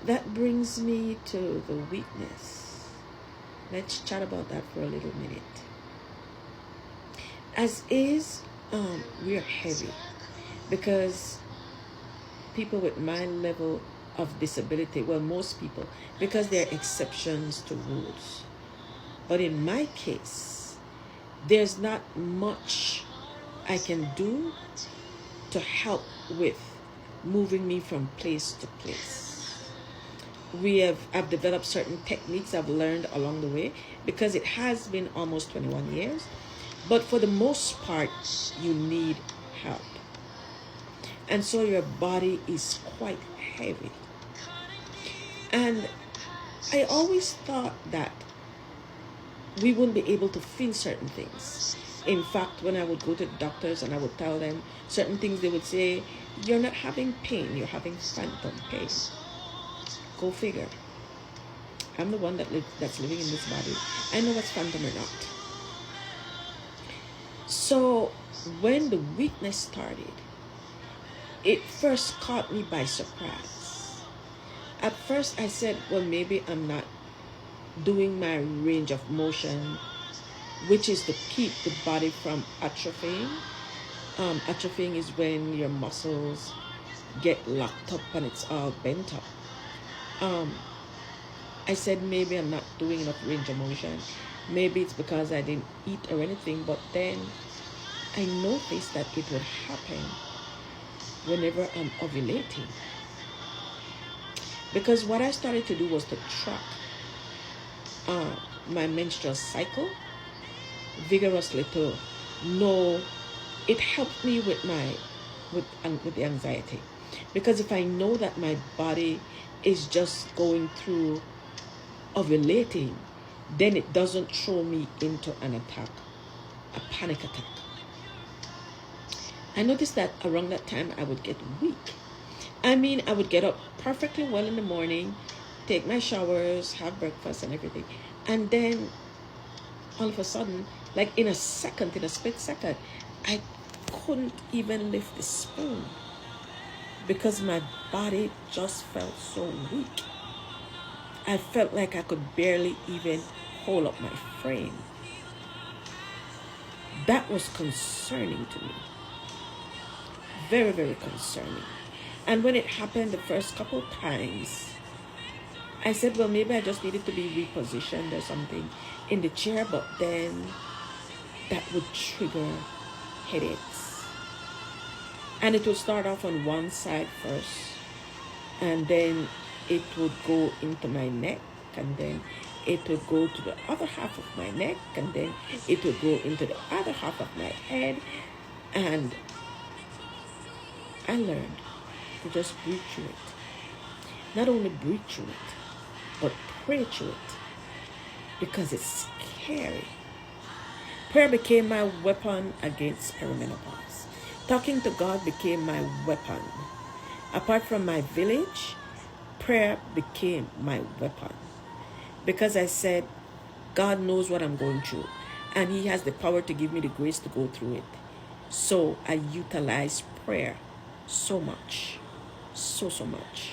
That brings me to the weakness. Let's chat about that for a little minute. As is, we are heavy because people with my level of disability, well, most people, because they're exceptions to rules. But in my case, there's not much I can do to help with moving me from place to place. I've developed certain techniques I've learned along the way because it has been almost 21 years. But for the most part, you need help. And so your body is quite heavy. And I always thought that we wouldn't be able to feel certain things. In fact, when I would go to the doctors and I would tell them certain things, they would say, you're not having pain, you're having phantom pain. Go figure. I'm the one that's living in this body. I know what's phantom or not. So when the weakness started, it first caught me by surprise. At first I said, well, maybe I'm not doing my range of motion, which is to keep the body from atrophying. Atrophying is when your muscles get locked up and it's all bent up. I said maybe I'm not doing enough range of motion. Maybe it's because I didn't eat or anything, but then I noticed that it would happen whenever I'm ovulating. Because what I started to do was to track my menstrual cycle vigorously to know. It helped me with the anxiety, because if I know that my body is just going through ovulating, then it doesn't throw me into an attack, a panic attack. I noticed that around that time I would get weak. I mean, I would get up perfectly well in the morning, take my showers, have breakfast and everything, and then all of a sudden, like in a split second, I couldn't even lift the spoon because my body just felt so weak. I felt like I could barely even hold up my frame. That was concerning to me. Very, very concerning. And when it happened the first couple times, I said, well, maybe I just needed to be repositioned or something in the chair, but then that would trigger headaches. And it would start off on one side first, and then it would go into my neck, and then it would go to the other half of my neck, and then it would go into the other half of my head. And I learned to just breathe through it. Not only breathe through it, but pray through it, because it's scary. Prayer became my weapon against perimenopause. Talking to God became my weapon. Apart from my village, prayer became my weapon. Because I said, God knows what I'm going through, and He has the power to give me the grace to go through it. So I utilize prayer so much, so much.